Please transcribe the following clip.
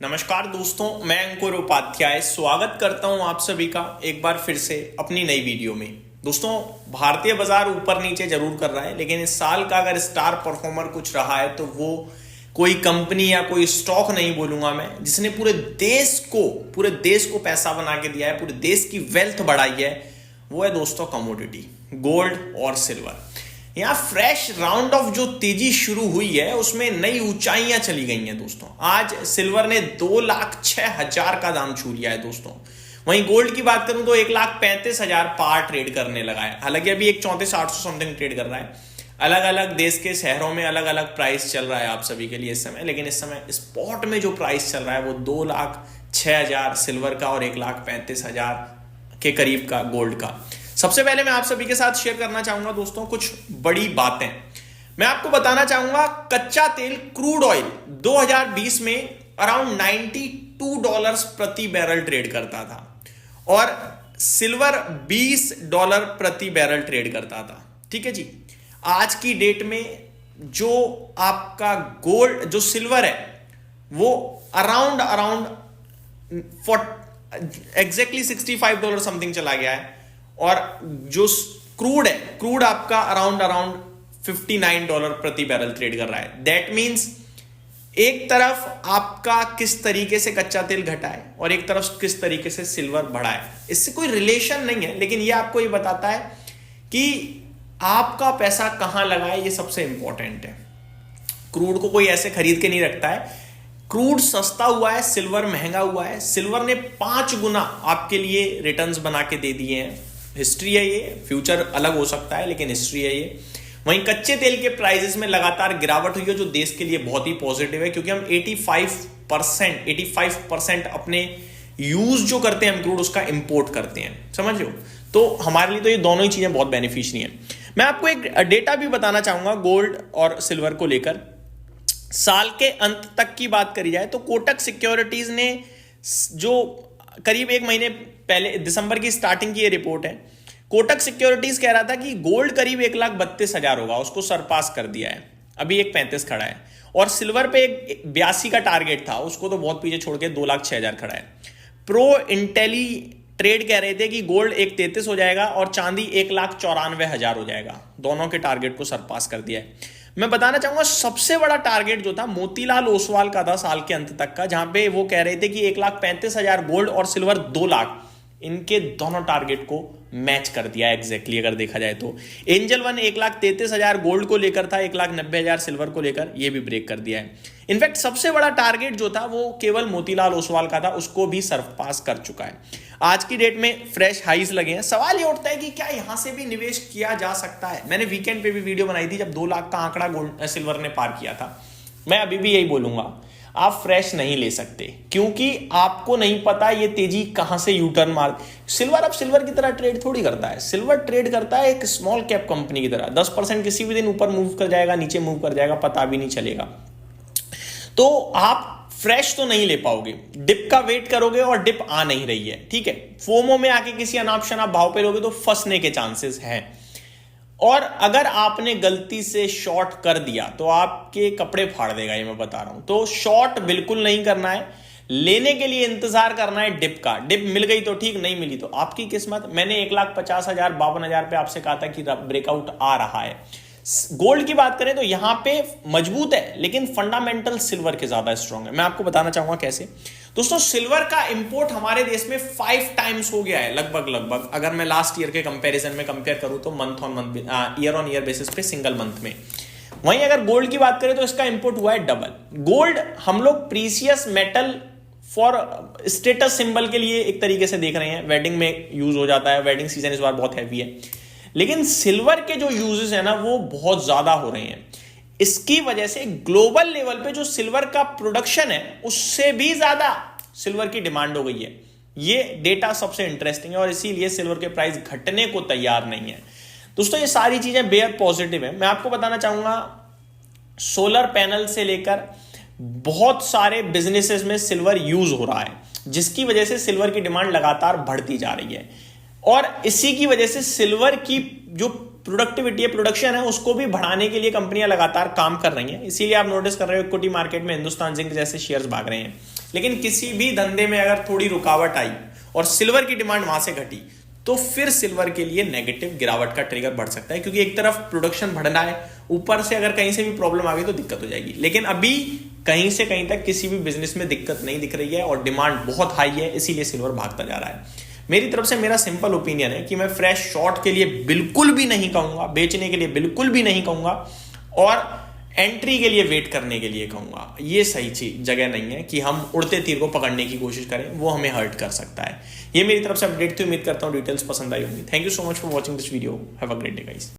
नमस्कार दोस्तों, मैं अंकुर उपाध्याय स्वागत करता हूं आप सभी का एक बार फिर से अपनी नई वीडियो में। दोस्तों, भारतीय बाजार ऊपर नीचे जरूर कर रहा है, लेकिन इस साल का अगर स्टार परफॉर्मर कुछ रहा है तो वो कोई कंपनी या कोई स्टॉक नहीं बोलूंगा मैं, जिसने पूरे देश को पैसा बना के दिया है, पूरे देश की वेल्थ बढ़ाई है। वो है दोस्तों कमोडिटी, गोल्ड और सिल्वर। यहाँ फ्रेश राउंड ऑफ जो तेजी शुरू हुई है उसमें नई ऊंचाइयां चली गई हैं दोस्तों। आज सिल्वर ने 2,06,000 का दाम छू लिया है दोस्तों। वहीं गोल्ड की बात करूं तो 1,35,000 पार ट्रेड करने लगा है। हालांकि अभी 1,34,800 समथिंग ट्रेड कर रहा है। अलग अलग देश के शहरों में अलग अलग प्राइस चल रहा है आप सभी के लिए इस समय, लेकिन इस समय स्पॉट में जो प्राइस चल रहा है वो 2,06,000 सिल्वर का और 1,35,000 के करीब का गोल्ड का। सबसे पहले मैं आप सभी के साथ शेयर करना चाहूंगा दोस्तों कुछ बड़ी बातें। मैं आपको बताना चाहूंगा कच्चा तेल क्रूड ऑयल 2020 में अराउंड $92 प्रति बैरल ट्रेड करता था और सिल्वर $20 प्रति बैरल ट्रेड करता था। ठीक है जी। आज की डेट में जो आपका गोल्ड जो सिल्वर है वो अराउंड एग्जैक्टली $65 समथिंग चला गया है और जो क्रूड आपका अराउंड $59 प्रति बैरल ट्रेड कर रहा है। दैट मींस एक तरफ आपका किस तरीके से कच्चा तेल घटा है और एक तरफ किस तरीके से सिल्वर बढ़ा है। इससे कोई रिलेशन नहीं है, लेकिन ये आपको ये बताता है कि आपका पैसा कहां लगाए, ये सबसे इंपॉर्टेंट है। क्रूड को कोई ऐसे खरीद के नहीं रखता है। क्रूड सस्ता हुआ है, सिल्वर महंगा हुआ है। सिल्वर ने 5 गुना आपके लिए रिटर्न्स बना के दे दिए हैं। हिस्ट्री है ये, फ्यूचर अलग हो सकता है लेकिन हिस्ट्री है ये। वहीं कच्चे तेल के प्राइसेस में लगातार गिरावट हुई है जो देश के लिए बहुत ही पॉजिटिव है, क्योंकि हम 85% अपने यूज जो करते हैं हम क्रूड उसका इंपोर्ट करते हैं, समझ लो। तो हमारे लिए तो ये दोनों ही चीजें बहुत बेनिफिशियरी हैं। मैं आपको एक डेटा भी बताना चाहूंगा गोल्ड और सिल्वर को लेकर। साल के अंत तक की बात करी जाए तो कोटक सिक्योरिटीज ने जो करीब 1 महीने पहले दिसंबर की स्टार्टिंग की ये रिपोर्ट है, कोटक सिक्योरिटीज कह रहा था कि गोल्ड करीब 1,32,000 होगा, उसको सरपास कर दिया है, अभी 1,35,000 खड़ा है। और सिल्वर पे 82 का टारगेट था, उसको तो बहुत पीछे छोड़ के 2,06,000 खड़ा है। प्रो इंटेली ट्रेड कह रहे थे कि गोल्ड 1,33 हो जाएगा और चांदी 1,94,000 हो जाएगा। दोनों के टारगेट को सरपास कर दिया है। मैं बताना चाहूंगा सबसे बड़ा टारगेट जो था मोतीलाल ओसवाल का था साल के अंत तक का, जहां पे वो कह रहे थे कि 1,35,000 गोल्ड और सिल्वर 2 लाख, इनके दोनों टारगेट को मैच कर दिया एग्जैक्टली अगर देखा जाए तो। एंजल वन 1,33,000 गोल्ड को लेकर था, 1,90,000 सिल्वर को लेकर, ये भी ब्रेक कर दिया है। इनफैक्ट सबसे बड़ा टारगेट जो था वो केवल मोतीलाल ओसवाल का था, उसको भी सरपास कर चुका है। आज की डेट में फ्रेश हाईज लगे हैं। सवाल ये उठता है कि क्या यहां से भी निवेश किया जा सकता है। मैंने वीकेंड पे भी वीडियो बनाई थी जब 2 लाख का आंकड़ा गोल्ड सिल्वर ने पार किया था। मैं अभी भी यही बोलूंगा, आप फ्रेश नहीं ले सकते क्योंकि आपको नहीं पता ये तेजी कहां से यू टर्न मार। सिल्वर अब सिल्वर की तरह ट्रेड थोड़ी करता है। सिल्वर ट्रेड करता है एक स्मॉल कैप कंपनी की तरह। 10% किसी भी दिन ऊपर मूव कर जाएगा, नीचे मूव कर जाएगा, पता भी नहीं चलेगा। तो आप फ्रेश तो नहीं ले पाओगे, डिप का वेट करोगे और डिप आ नहीं रही है। ठीक है, फोमो में आके किसी अनाप शनाप भाव पे लोगे तो फंसने के चांसेस हैं। और अगर आपने गलती से शॉर्ट कर दिया तो आपके कपड़े फाड़ देगा, ये मैं बता रहा हूं। तो शॉर्ट बिल्कुल नहीं करना है, लेने के लिए इंतजार करना है डिप का। डिप मिल गई तो ठीक, नहीं मिली तो आपकी किस्मत। मैंने 1,50,000 52,000 पे आपसे कहा था कि ब्रेकआउट आ रहा है। गोल्ड की बात करें तो यहां पे मजबूत है, लेकिन फंडामेंटल सिल्वर के ज्यादा स्ट्रांग है। मैं आपको बताना चाहूंगा कैसे। दोस्तों, सिल्वर का इंपोर्ट हमारे देश में 5 टाइम्स हो गया है लगभग। अगर मैं लास्ट ईयर के कंपैरिजन में कंपेयर करूं तो month on month, year on year basis पे सिंगल मंथ में। वहीं अगर गोल्ड की बात करें तो इसका इंपोर्ट हुआ है डबल। गोल्ड हम लोग precious metal for status symbol के लिए एक तरीके से देख रहे हैं, वेडिंग में यूज हो जाता है। वेडिंग सीजन इस बार बहुत हैवी है, लेकिन सिल्वर के जो यूजेस है ना वो बहुत ज्यादा हो रहे हैं। इसकी वजह से ग्लोबल लेवल पे जो सिल्वर का प्रोडक्शन है उससे भी ज्यादा सिल्वर की डिमांड हो गई है। ये डेटा सबसे इंटरेस्टिंग है और इसीलिए सिल्वर के प्राइस घटने को तैयार नहीं है। दोस्तों, ये सारी चीजें बेहद पॉजिटिव है। मैं आपको बताना चाहूंगा सोलर पैनल से लेकर बहुत सारे बिजनेसेस में सिल्वर यूज हो रहा है, जिसकी वजह से सिल्वर की डिमांड लगातार बढ़ती जा रही है। और इसी की वजह से सिल्वर की जो प्रोडक्टिविटी है, प्रोडक्शन है, उसको भी बढ़ाने के लिए कंपनियां लगातार काम कर रही हैं। इसीलिए आप नोटिस कर रहे हो इक्विटी मार्केट में हिंदुस्तान जिंक जैसे शेयर्स भाग रहे हैं। लेकिन किसी भी धंधे में अगर थोड़ी रुकावट आई और सिल्वर की डिमांड वहां से घटी तो फिर सिल्वर के लिए नेगेटिव गिरावट का ट्रिगर बढ़ सकता है, क्योंकि एक तरफ प्रोडक्शन बढ़ना है, ऊपर से अगर कहीं से भी प्रॉब्लम आ गई तो दिक्कत हो जाएगी। लेकिन अभी कहीं से कहीं तक किसी भी बिजनेस में दिक्कत नहीं दिख रही है और डिमांड बहुत हाई है, इसीलिए सिल्वर भागता जा रहा है। मेरी तरफ से मेरा सिंपल ओपिनियन है कि मैं फ्रेश शॉर्ट के लिए बिल्कुल भी नहीं कहूंगा, बेचने के लिए बिल्कुल भी नहीं कहूंगा, और एंट्री के लिए वेट करने के लिए कहूंगा। ये सही चीज जगह नहीं है कि हम उड़ते तीर को पकड़ने की कोशिश करें, वो हमें हर्ट कर सकता है। ये मेरी तरफ से अपडेट थी, उम्मीद करता हूं डिटेल्स पसंद आई होंगी। Thank you so much for watching this video. Have a great day guys.